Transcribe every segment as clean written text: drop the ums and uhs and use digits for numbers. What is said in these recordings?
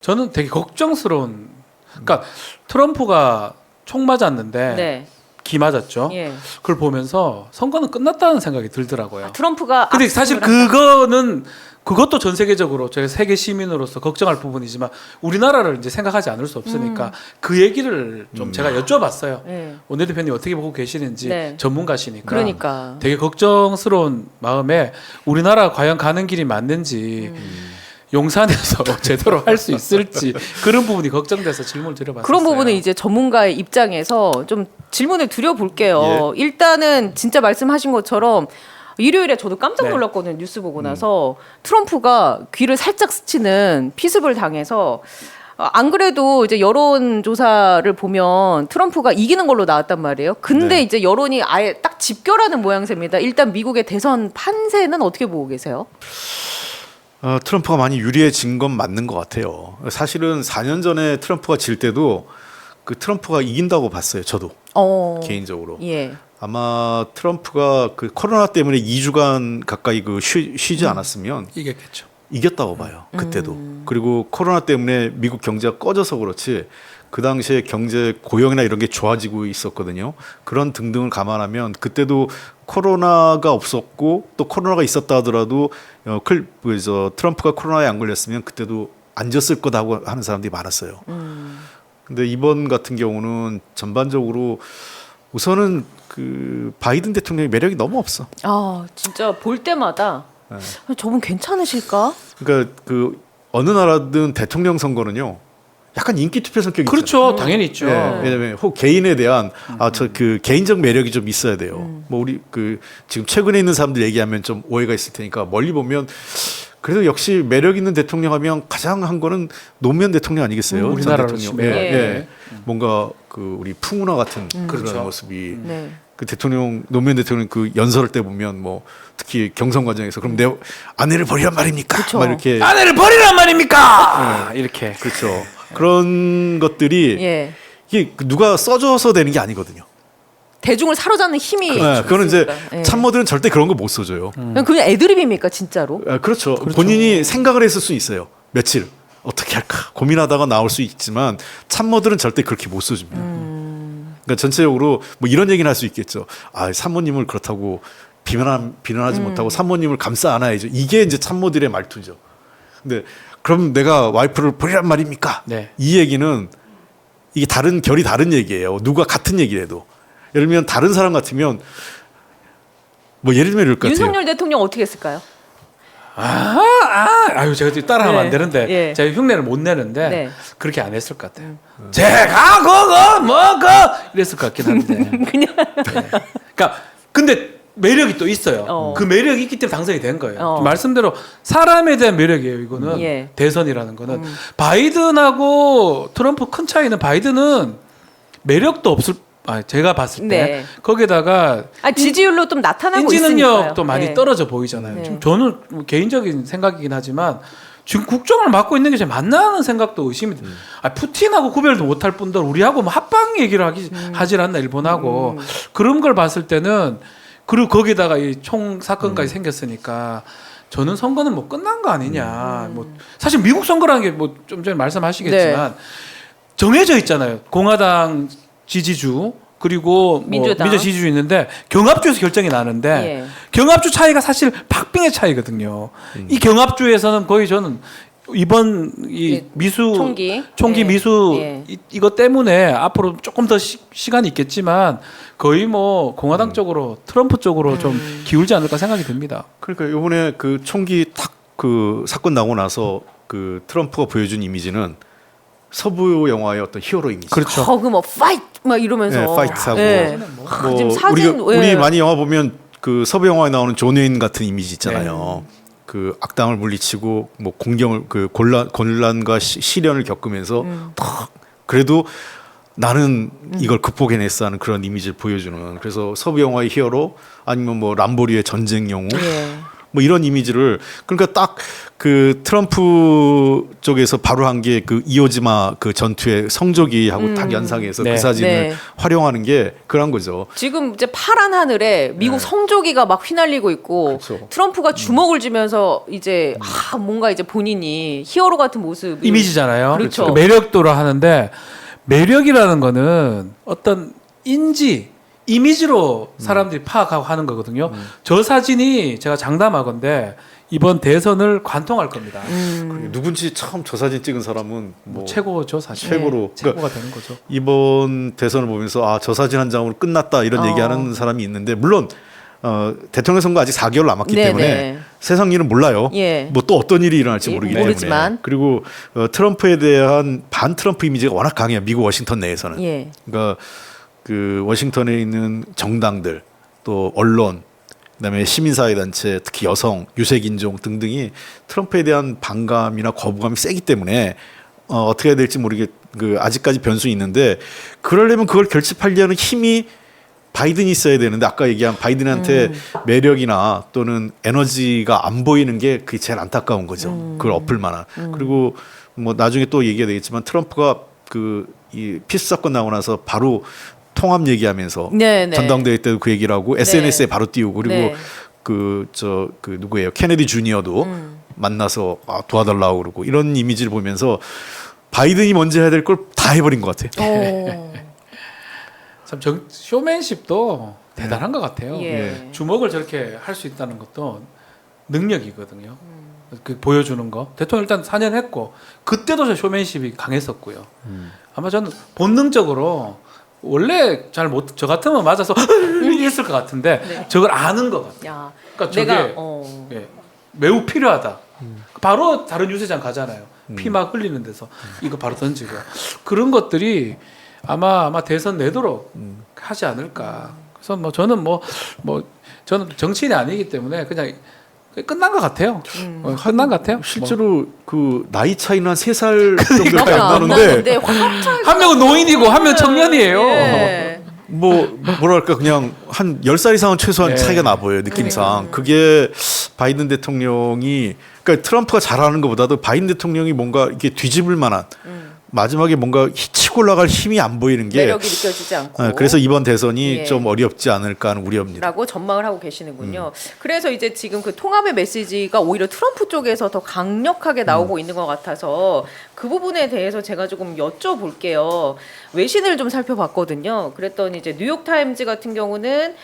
저는 되게 걱정스러운. 그러니까 트럼프가 총 맞았는데 네. 기 맞았죠. 예. 그걸 보면서 선거는 끝났다는 생각이 들더라고요. 트럼프가 근데 사실 그것도 전 세계적으로 저희 세계 시민으로서 걱정할 부분이지만 우리나라를 이제 생각하지 않을 수 없으니까 그 얘기를 좀 제가 여쭤봤어요. 네. 원내대표님 어떻게 보고 계시는지 네. 전문가시니까. 그러니까 되게 걱정스러운 마음에 우리나라 과연 가는 길이 맞는지 용산에서 제대로 할 수 있을지 그런 부분이 걱정돼서 질문을 드려봤어요. 그런 부분은 이제 전문가의 입장에서 좀 질문을 드려볼게요. 예. 일단은 진짜 말씀하신 것처럼 일요일에 저도 깜짝 놀랐거든요. 뉴스 보고 나서 트럼프가 귀를 살짝 스치는 피습을 당해서 안 그래도 이제 여론조사를 보면 트럼프가 이기는 걸로 나왔단 말이에요. 근데 네. 이제 여론이 아예 딱 집결하는 모양새입니다. 일단 미국의 대선 판세는 어떻게 보고 계세요? 트럼프가 많이 유리해진 건 맞는 것 같아요. 사실은 4년 전에 트럼프가 질 때도 그 트럼프가 이긴다고 봤어요. 저도 개인적으로. 예. 아마 트럼프가 그 코로나 때문에 2주간 가까이 쉬지 않았으면 이겼겠죠. 이겼다고 봐요. 그때도. 그리고 코로나 때문에 미국 경제가 꺼져서 그렇지 그 당시에 경제 고용이나 이런 게 좋아지고 있었거든요. 그런 등등을 감안하면 그때도 코로나가 없었고 또 코로나가 있었다 하더라도 트럼프가 코로나에 안 걸렸으면 그때도 안 졌을 거다고 하는 사람들이 많았어요. 근데 이번 같은 경우는 전반적으로 우선은 그 바이든 대통령의 매력이 너무 없어. 아 진짜 볼 때마다 저분 괜찮으실까? 그러니까 그 어느 나라든 대통령 선거는요. 약간 인기 투표 성격이 그렇죠. 당연히 있죠. 예, 왜냐면 혹 개인에 대한 저 그 개인적 매력이 좀 있어야 돼요. 뭐 우리 그 지금 최근에 있는 사람들 얘기하면 좀 오해가 있을 테니까 멀리 보면 그래도 역시 매력 있는 대통령 하면 가장 한 거는 노무현 대통령 아니겠어요? 전 우리나라로 대통령. 치면. 예. 뭔가 그우리 풍운화 같은 그런 그렇죠. 모습이 네. 그 대통령 노무현 대통령 그 연설할 때 보면 뭐 특히 경선 과정에서 그럼 내 아내를 버리란 말입니까? 그쵸. 막 이렇게 아내를 버리란 말입니까? 이렇게. 그렇죠. 그런 것들이 예. 이게 누가 써줘서 되는 게 아니거든요. 대중을 사로잡는 힘이 네, 그거는 이제 있으니까. 예. 참모들은 절대 그런 거 못 써줘요. 그냥 애드립입니까 진짜로? 그렇죠. 본인이 생각을 했을 수 있어요. 며칠 어떻게 할까 고민하다가 나올 수 있지만 참모들은 절대 그렇게 못 써줍니다. 그러니까 전체적으로 뭐 이런 얘기는 할 수 있겠죠. 아, 참모님을 그렇다고 비난하지 못하고 참모님을 감싸 안아야죠. 이게 이제 참모들의 말투죠. 근데 그럼 내가 와이프를 버리란 말입니까? 네. 이 얘기는 이게 결이 다른 얘기예요. 누가 같은 얘기를 해도. 예를 들면 다른 사람 같으면 뭐 예를 들면 이럴 것 같아요. 윤석열 대통령 어떻게 했을까요? 아유 제가 지금 따라하면 네. 안 되는데 예. 제가 흉내를 못 내는데 네. 그렇게 안 했을 것 같아요. 제가 그거 뭐그 이랬을 것 같긴 한데. 그냥 그러니까 근데 매력이 또 있어요. 그 매력이 있기 때문에 당선이 된 거예요. 말씀대로 사람에 대한 매력이에요. 이거는 예. 대선이라는 거는 바이든하고 트럼프 큰 차이는 바이든은 매력도 없을. 제가 봤을 때 네. 거기다가 지지율로 좀 나타나고 인지 있으니까요. 능력도 많이 네. 떨어져 보이잖아요. 네. 지금 저는 뭐 개인적인 생각이긴 하지만 지금 국정을 맡고 있는 게 제일 맞나는 생각도 의심이 돼요. 푸틴하고 구별도 못할 뿐더러 우리하고 뭐 합방 얘기를 하질 않나 일본하고 그런 걸 봤을 때는 그리고 거기다가 이 총 사건까지 생겼으니까 저는 선거는 뭐 끝난 거 아니냐. 뭐 사실 미국 선거라는 게 뭐 좀 전에 말씀하시겠지만 정해져 있잖아요. 공화당 지지주 그리고 민주당. 민주 지지주 있는데 경합주에서 결정이 나는데 예. 경합주 차이가 사실 박빙의 차이거든요. 이 경합주에서는 거의 저는 이번 이 예, 미수 총기. 예. 미수 예. 이것 때문에 앞으로 조금 더 시간이 있겠지만 거의 뭐 공화당 쪽으로 트럼프 쪽으로 좀 기울지 않을까 생각이 듭니다. 그러니까 이번에 그 총기 탁 그 사건 나고 나서 그 트럼프가 보여준 이미지는 서부 영화의 어떤 히어로 이미지. 그렇죠. 뭐 파이트 막 이러면서. 네, 파이트하고. 예. 뭐 지금 사진 우리 많이 영화 보면 그 서부 영화에 나오는 존 웨인 같은 이미지 있잖아요. 그 악당을 물리치고 뭐 공경을 그 곤란과 시련을 겪으면서 탁 그래도 나는 이걸 극복해냈어 하는 그런 이미지를 보여주는. 그래서 서부 영화의 히어로 아니면 뭐 람보리의 전쟁 영웅. 예. 뭐 이런 이미지를 그러니까 딱 그 트럼프 쪽에서 바로 한 게 그 이오지마 그 전투의 성조기하고 딱 연상해서 네. 그 사진을 네. 활용하는 게 그런 거죠. 지금 이제 파란 하늘에 미국 네. 성조기가 막 휘날리고 있고 그렇죠. 트럼프가 주먹을 쥐면서 이제 뭔가 이제 본인이 히어로 같은 모습 이미지잖아요. 그렇죠. 그 매력도라 하는데 매력이라는 거는 어떤 이미지로 사람들이 파악하고 하는 거거든요. 저 사진이 제가 장담하건데 이번 대선을 관통할 겁니다. 그리고 누군지 처음 저 사진 찍은 사람은 뭐 최고죠 사실. 최고로 최고가 그러니까 되는 거죠. 이번 대선을 보면서 아, 저 사진 한 장으로 끝났다 이런 얘기하는 사람이 있는데 물론 대통령 선거 아직 4개월 남았기 네네. 때문에 세상 일은 몰라요. 예. 뭐 또 어떤 일이 일어날지 모르기 모르지만. 때문에 그리고 트럼프에 대한 반 트럼프 이미지가 워낙 강해요. 미국 워싱턴 내에서는. 예. 그러니까 그 워싱턴에 있는 정당들 또 언론 그다음에 시민사회단체 특히 여성 유색인종 등등이 트럼프에 대한 반감이나 거부감이 세기 때문에 어떻게 해야 될지 그 아직까지 변수는 있는데 그러려면 그걸 결집하려는 힘이 바이든이 있어야 되는데 아까 얘기한 바이든한테 매력이나 또는 에너지가 안 보이는 게 그게 제일 안타까운 거죠. 그걸 엎을 만한. 그리고 뭐 나중에 또 얘기가 되겠지만 트럼프가 그 이 피스 사건 나고 나서 바로 통합 얘기하면서 네네. 전당대회 때도 그 얘기를 하고 SNS에 바로 띄우고 그리고 네. 그 누구예요? 케네디 주니어도 만나서 도와달라고 그러고 이런 이미지를 보면서 바이든이 먼저 해야 될 걸 다 해버린 것 같아요. 참 쇼맨십도 대단한 것 같아요. 예. 주먹을 저렇게 할 수 있다는 것도 능력이거든요. 그 보여주는 거. 대통령 일단 4년 했고 그때도 저 쇼맨십이 강했었고요. 아마 저는 본능적으로 원래 저 같으면 맞아서 했을 것 같은데 네. 저걸 아는 것 같아요. 야, 그러니까 저게 내가 예, 매우 필요하다. 바로 다른 유세장 가잖아요. 피 막 흘리는 데서 이거 바로 던지고 그런 것들이 아마 대선 내도록 하지 않을까. 그래서 뭐 저는 저는 정치인이 아니기 때문에 그냥 끝난 것 같아요. 끝난 것 같아요. 실제로 그 나이 차이는 한 3살 정도밖에 안 안 나는데 나는데 확 차이가 한 명은 노인이고 한 명은 청년이에요. 예. 뭐랄까 그냥 한 10살 이상은 최소한 네. 차이가 나 보여요 느낌상. 그게 바이든 대통령이 그러니까 트럼프가 잘하는 것보다도 바이든 대통령이 뭔가 이렇게 뒤집을 만한 마지막에 뭔가 치고 올라갈 힘이 안 보이는 게 매력이 느껴지지 않고 그래서 이번 대선이 예. 좀 어렵지 않을까 하는 우려입니다. 라고 전망을 하고 계시는군요. 그래서 이제 지금 그 통합의 메시지가 오히려 트럼프 쪽에서 더 강력하게 나오고 있는 것 같아서 그 부분에 대해서 제가 조금 여쭤볼게요. 외신을 좀 살펴봤거든요. 그랬더니 이제 뉴욕타임즈 같은 경우는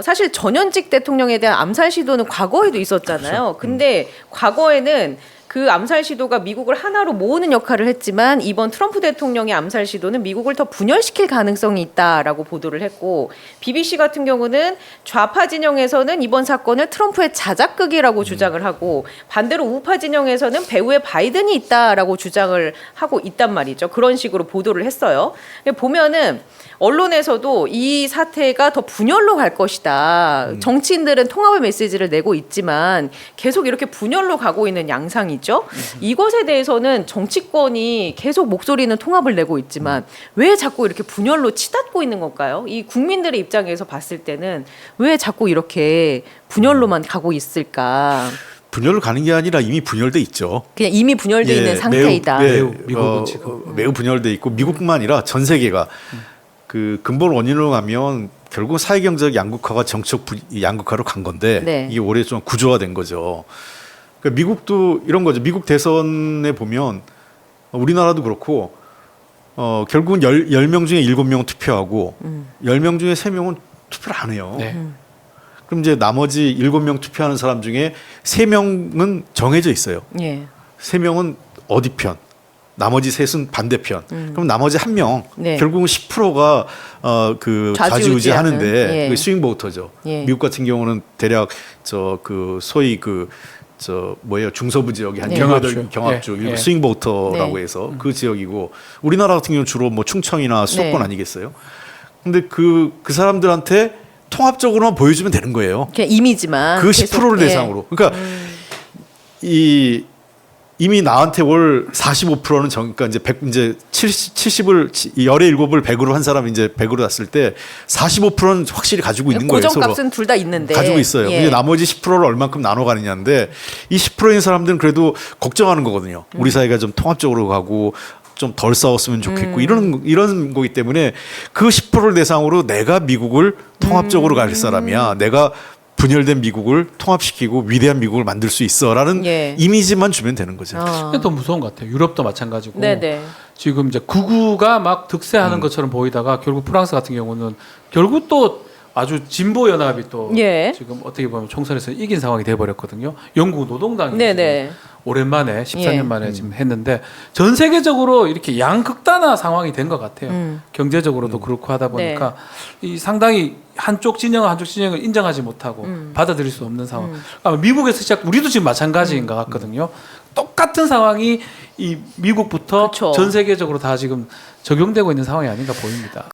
사실 전현직 대통령에 대한 암살 시도는 과거에도 있었잖아요. 근데 과거에는 그 암살 시도가 미국을 하나로 모으는 역할을 했지만 이번 트럼프 대통령의 암살 시도는 미국을 더 분열시킬 가능성이 있다라고 보도를 했고 BBC 같은 경우는 좌파 진영에서는 이번 사건을 트럼프의 자작극이라고 주장을 하고 반대로 우파 진영에서는 배후에 바이든이 있다라고 주장을 하고 있단 말이죠. 그런 식으로 보도를 했어요. 보면은 언론에서도 이 사태가 더 분열로 갈 것이다. 정치인들은 통합의 메시지를 내고 있지만 계속 이렇게 분열로 가고 있는 양상이죠. 이것에 대해서는 정치권이 계속 목소리는 통합을 내고 있지만 왜 자꾸 이렇게 분열로 치닫고 있는 걸까요? 이 국민들의 입장에서 봤을 때는 왜 자꾸 이렇게 분열로만 가고 있을까? 분열로 가는 게 아니라 이미 분열돼 있죠. 그냥 이미 분열돼 있는 상태이다. 매우 미국은 지금. 매우 분열돼 있고 미국뿐만 아니라 전 세계가 그 근본 원인으로 가면 결국 사회경제적 양극화가 정치적 양극화로 간 건데 네. 이게 오랫동안 구조화된 거죠. 그러니까 미국도 이런 거죠. 미국 대선에 보면 우리나라도 그렇고 결국은 10명 중에 7명은 투표하고 10명 중에 3명은 투표를 안 해요. 네. 그럼 이제 나머지 7명 투표하는 사람 중에 3명은 정해져 있어요. 예. 3명은 어디 편, 나머지 셋은 반대편. 그럼 나머지 1명 네. 결국은 10%가 그 좌지우지하는, 좌지우지하는데 예. 그 스윙 보터죠. 예. 미국 같은 경우는 대략 그 소위 중서부 지역이 한 네. 18 경합주. 경합주 예. 예. 스윙 보터라고 네. 해서 그 지역이고 우리나라 같은 경우는 주로 뭐 충청이나 수도권 네. 아니겠어요? 근데 그 사람들한테 통합적으로만 보여주면 되는 거예요. 그냥 이미지만 그 계속, 10%를 예. 대상으로. 그러니까 이 이미 나한테 월 45%는 그러니까 이제 100 이제 70을 열의 7을 100으로 한 사람이 이제 100으로 났을 때 45%는 확실히 가지고 있는 거예요. 서로. 고정값은 둘 다 있는데 가지고 있어요. 예. 근데 나머지 10%를 얼만큼 나눠 가느냐인데 이 10%인 사람들은 그래도 걱정하는 거거든요. 우리 사회가 좀 통합적으로 가고 좀 덜 싸웠으면 좋겠고 이런 거기 때문에 그 10%를 대상으로 내가 미국을 통합적으로 갈 사람이야. 내가 분열된 미국을 통합시키고 위대한 미국을 만들 수 있어라는 예. 이미지만 주면 되는 거죠. 그게 더 무서운 것 같아요. 유럽도 마찬가지고. 네네. 지금 이제 극우가 막 득세하는 것처럼 보이다가 결국 프랑스 같은 경우는 결국 또 아주 진보 연합이 또 예. 지금 어떻게 보면 총선에서 이긴 상황이 돼 버렸거든요. 영국 노동당이 네네. 지금 오랜만에 14년 예. 만에 지금 했는데 전 세계적으로 이렇게 양극단화 상황이 된 것 같아요. 경제적으로도 그렇고 하다 보니까 이 상당히 한쪽 진영은 한쪽 진영을 인정하지 못하고 받아들일 수 없는 상황. 아마 미국에서 시작 우리도 지금 마찬가지인 것 같거든요. 똑같은 상황이 이 미국부터 그쵸. 전 세계적으로 다 지금 적용되고 있는 상황이 아닌가 보입니다.